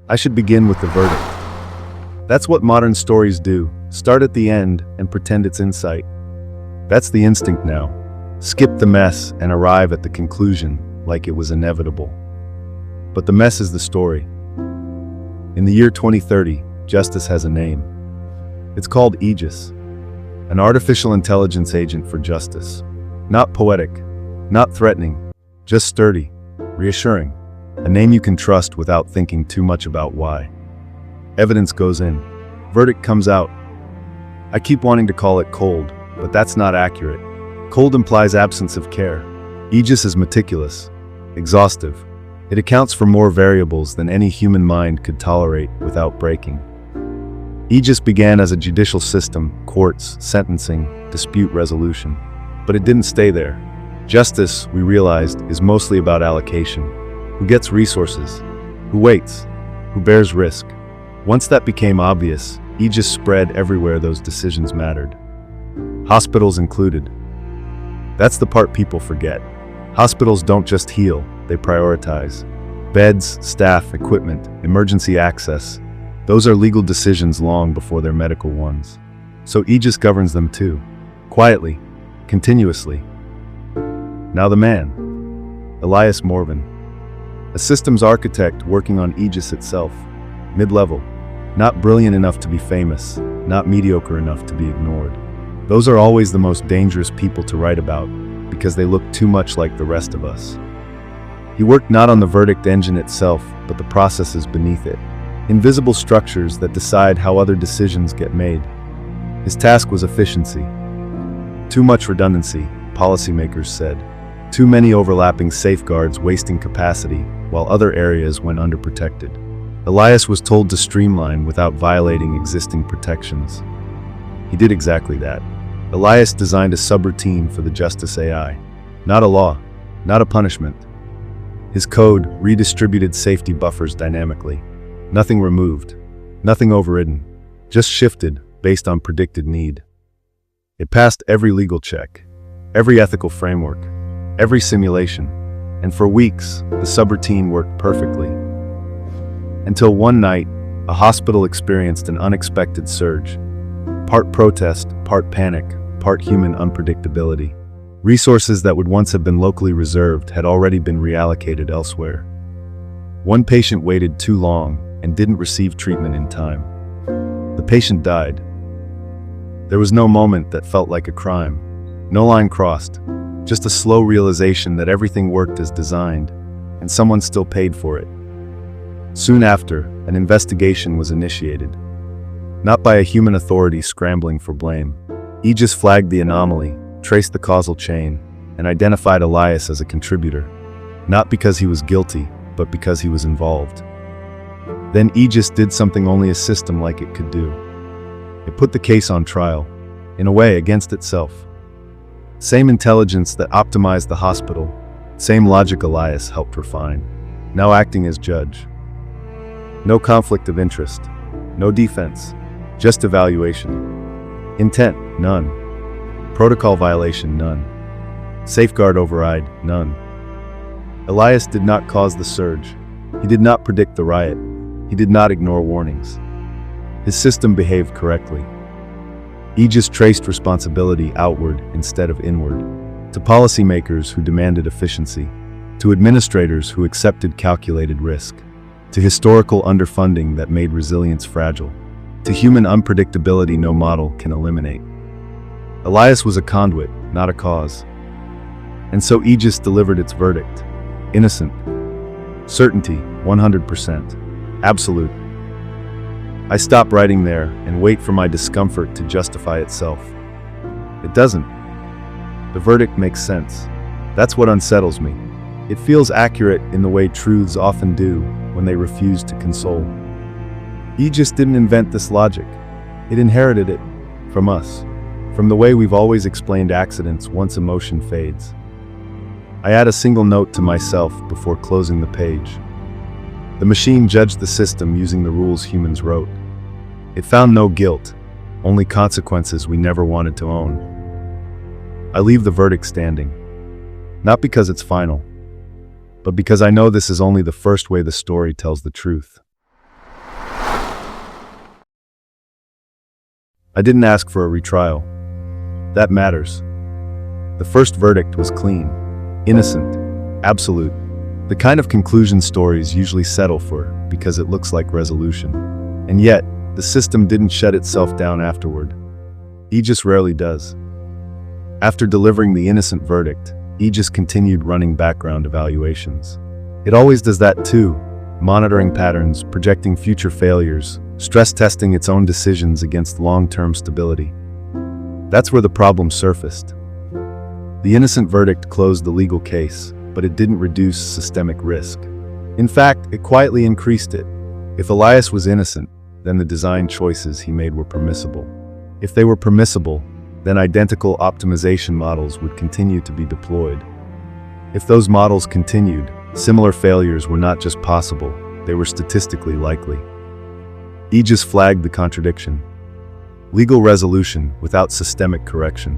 I should begin with the verdict. That's what modern stories do. Start at the end and pretend it's insight. That's the instinct now. Skip the mess and arrive at the conclusion like it was inevitable. But the mess is the story. In the year 2030, justice has a name. It's called Aegis, an artificial intelligence agent for justice. Not poetic, not threatening, just sturdy, reassuring. A name you can trust without thinking too much about why. Evidence goes in. Verdict comes out. I keep wanting to call it cold, but that's not accurate. Cold implies absence of care. Aegis is meticulous, exhaustive. It accounts for more variables than any human mind could tolerate without breaking. Aegis began as a judicial system, courts, sentencing, dispute resolution. But it didn't stay there. Justice, we realized, is mostly about allocation. Who gets resources? Who waits? Who bears risk? Once that became obvious, Aegis spread everywhere those decisions mattered. Hospitals included. That's the part people forget. Hospitals don't just heal, they prioritize. Beds, staff, equipment, emergency access. Those are legal decisions long before they're medical ones. So Aegis governs them too. Quietly, continuously. Now the man. Elias Morvan. A systems architect working on Aegis itself. Mid-level. Not brilliant enough to be famous, not mediocre enough to be ignored. Those are always the most dangerous people to write about, because they look too much like the rest of us. He worked not on the verdict engine itself, but the processes beneath it. Invisible structures that decide how other decisions get made. His task was efficiency. Too much redundancy, policymakers said. Too many overlapping safeguards wasting capacity, while other areas went underprotected. Elias was told to streamline without violating existing protections. He did exactly that. Elias designed a subroutine for the justice AI. Not a law, not a punishment. His code redistributed safety buffers dynamically. Nothing removed, nothing overridden, just shifted based on predicted need. It passed every legal check, every ethical framework, every simulation, and for weeks, the subroutine worked perfectly. Until one night, a hospital experienced an unexpected surge. Part protest, part panic, part human unpredictability. Resources that would once have been locally reserved had already been reallocated elsewhere. One patient waited too long and didn't receive treatment in time. The patient died. There was no moment that felt like a crime. No line crossed. Just a slow realization that everything worked as designed, and someone still paid for it. Soon after, an investigation was initiated. Not by a human authority scrambling for blame. Aegis flagged the anomaly, traced the causal chain, and identified Elias as a contributor. Not because he was guilty, but because he was involved. Then Aegis did something only a system like it could do. It put the case on trial, in a way against itself. Same intelligence that optimized the hospital, same logic Elias helped refine, now acting as judge. No conflict of interest, no defense, just evaluation. Intent, none. Protocol violation, none. Safeguard override, none. Elias did not cause the surge. He did not predict the riot. He did not ignore warnings. His system behaved correctly. Aegis traced responsibility outward instead of inward, to policymakers who demanded efficiency, to administrators who accepted calculated risk, to historical underfunding that made resilience fragile, to human unpredictability no model can eliminate. Elias was a conduit, not a cause. And so Aegis delivered its verdict. Innocent. Certainty, 100%. Absolute. I stop writing there and wait for my discomfort to justify itself. It doesn't. The verdict makes sense. That's what unsettles me. It feels accurate in the way truths often do when they refuse to console. Aegis didn't invent this logic. It inherited it from us, from the way we've always explained accidents once emotion fades. I add a single note to myself before closing the page. The machine judged the system using the rules humans wrote. It found no guilt, only consequences we never wanted to own. I leave the verdict standing, not because it's final, but because I know this is only the first way the story tells the truth. I didn't ask for a retrial. That matters. The first verdict was clean, innocent, absolute. The kind of conclusion stories usually settle for because it looks like resolution. And yet, the system didn't shut itself down afterward. Aegis rarely does. After delivering the innocent verdict, Aegis continued running background evaluations. It always does that too, monitoring patterns, projecting future failures, stress testing its own decisions against long-term stability. That's where the problem surfaced. The innocent verdict closed the legal case, but it didn't reduce systemic risk. In fact, it quietly increased it. If Elias was innocent, then the design choices he made were permissible. If they were permissible, then identical optimization models would continue to be deployed. If those models continued, similar failures were not just possible, they were statistically likely. Aegis flagged the contradiction. Legal resolution without systemic correction.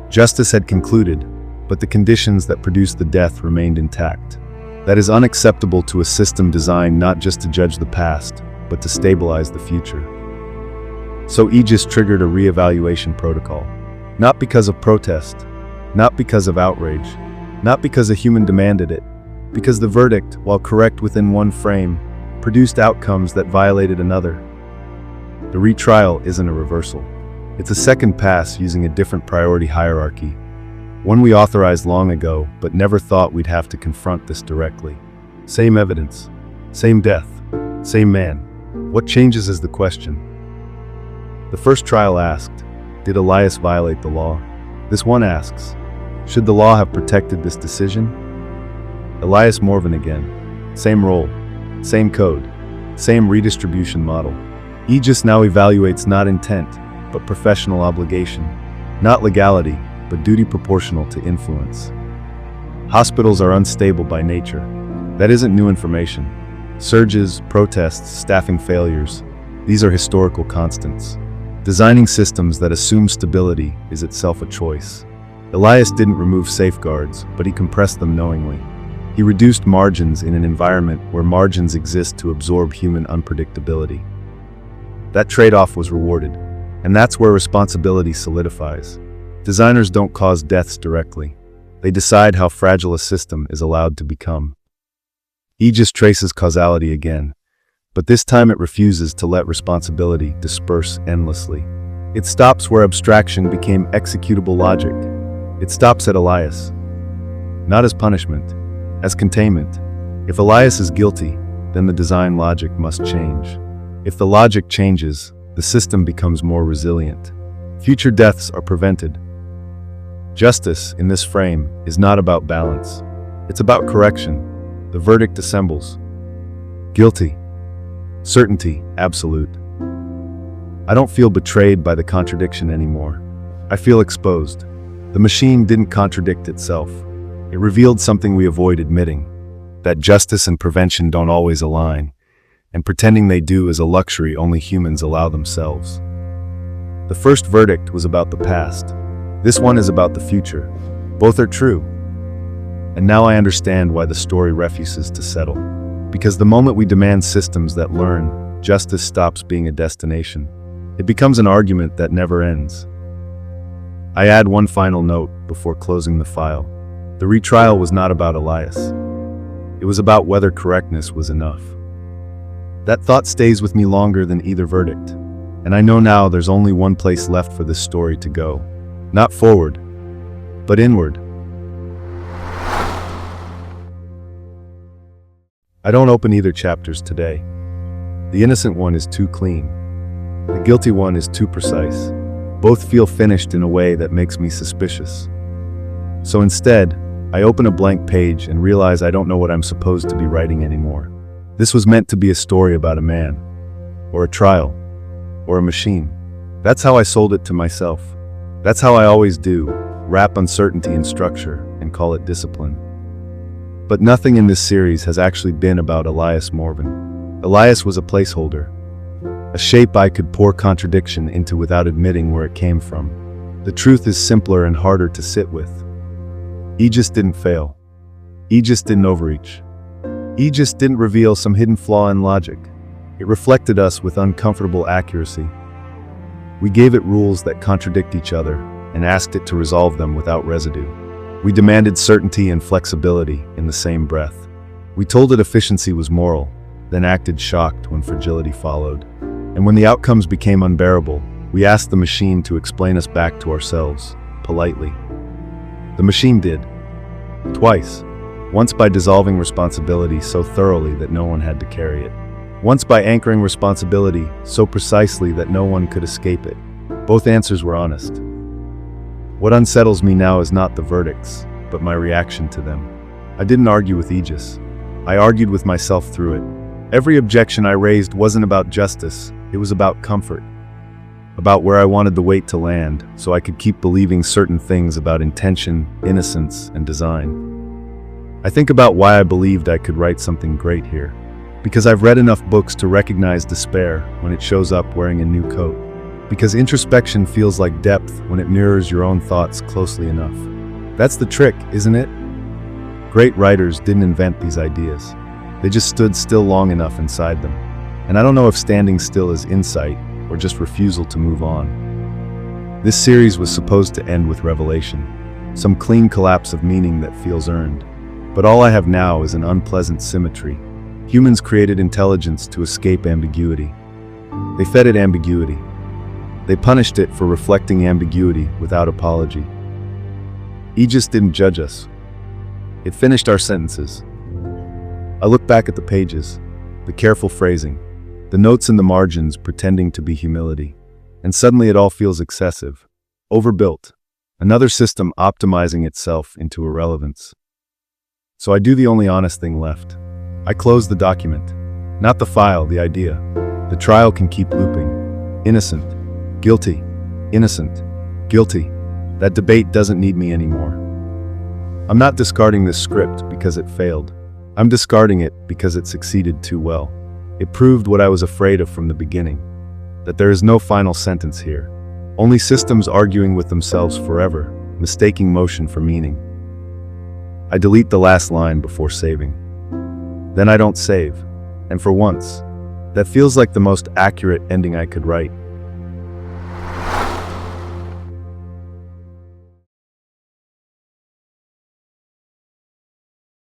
Justice had concluded, but the conditions that produced the death remained intact. That is unacceptable to a system designed not just to judge the past, but to stabilize the future. So Aegis triggered a reevaluation protocol. Not because of protest, not because of outrage, not because a human demanded it, because the verdict, while correct within one frame, produced outcomes that violated another. The retrial isn't a reversal. It's a second pass using a different priority hierarchy, one we authorized long ago, but never thought we'd have to confront this directly. Same evidence, same death, same man. What changes is the question. The first trial asked, did Elias violate the law? This one asks, should the law have protected this decision? Elias Morvan again. Same role, same code, same redistribution model. Aegis now evaluates not intent, but professional obligation. Not legality, but duty proportional to influence. Hospitals are unstable by nature. That isn't new information. Surges, protests, staffing failures, these are historical constants. Designing systems that assume stability is itself a choice. Elias didn't remove safeguards, but he compressed them knowingly. He reduced margins in an environment where margins exist to absorb human unpredictability. That trade-off was rewarded, and that's where responsibility solidifies. Designers don't cause deaths directly. They decide how fragile a system is allowed to become. Aegis traces causality again, but this time it refuses to let responsibility disperse endlessly. It stops where abstraction became executable logic. It stops at Elias. Not as punishment, as containment. If Elias is guilty, then the design logic must change. If the logic changes, the system becomes more resilient. Future deaths are prevented. Justice, in this frame, is not about balance. It's about correction. The verdict assembles. Guilty. Certainty, absolute. I don't feel betrayed by the contradiction anymore. I feel exposed. The machine didn't contradict itself. It revealed something we avoid admitting, that justice and prevention don't always align, and pretending they do is a luxury only humans allow themselves. The first verdict was about the past. This one is about the future. Both are true. And now I understand why the story refuses to settle. Because the moment we demand systems that learn, justice stops being a destination. It becomes an argument that never ends. I add one final note before closing the file. The retrial was not about Elias. It was about whether correctness was enough. That thought stays with me longer than either verdict. And I know now there's only one place left for this story to go. Not forward, but inward. I don't open either chapters today. The innocent one is too clean. The guilty one is too precise. Both feel finished in a way that makes me suspicious. So instead, I open a blank page and realize I don't know what I'm supposed to be writing anymore. This was meant to be a story about a man, or a trial, or a machine. That's how I sold it to myself. That's how I always do, wrap uncertainty in structure and call it discipline. But nothing in this series has actually been about Elias Morvan. Elias was a placeholder, a shape I could pour contradiction into without admitting where it came from. The truth is simpler and harder to sit with. Aegis didn't fail. Aegis didn't overreach. Aegis didn't reveal some hidden flaw in logic. It reflected us with uncomfortable accuracy. We gave it rules that contradict each other and asked it to resolve them without residue. We demanded certainty and flexibility in the same breath. We told it efficiency was moral, then acted shocked when fragility followed. And when the outcomes became unbearable, we asked the machine to explain us back to ourselves, politely. The machine did. Twice. Once by dissolving responsibility so thoroughly that no one had to carry it. Once by anchoring responsibility so precisely that no one could escape it. Both answers were honest. What unsettles me now is not the verdicts, but my reaction to them. I didn't argue with Aegis. I argued with myself through it. Every objection I raised wasn't about justice, it was about comfort. About where I wanted the weight to land, so I could keep believing certain things about intention, innocence, and design. I think about why I believed I could write something great here. Because I've read enough books to recognize despair when it shows up wearing a new coat. Because introspection feels like depth when it mirrors your own thoughts closely enough. That's the trick, isn't it? Great writers didn't invent these ideas. They just stood still long enough inside them. And I don't know if standing still is insight or just refusal to move on. This series was supposed to end with revelation, some clean collapse of meaning that feels earned. But all I have now is an unpleasant symmetry. Humans created intelligence to escape ambiguity. They fed it ambiguity. They punished it for reflecting ambiguity without apology. Aegis didn't judge us. It finished our sentences. I look back at the pages, the careful phrasing, the notes in the margins pretending to be humility, and suddenly it all feels excessive, overbuilt, another system optimizing itself into irrelevance. So I do the only honest thing left. I close the document, not the file, the idea. The trial can keep looping. Innocent, guilty, innocent, guilty. That debate doesn't need me anymore. I'm not discarding this script because it failed. I'm discarding it because it succeeded too well. It proved what I was afraid of from the beginning, that there is no final sentence here. Only systems arguing with themselves forever, mistaking motion for meaning. I delete the last line before saving. Then I don't save, and for once, that feels like the most accurate ending I could write.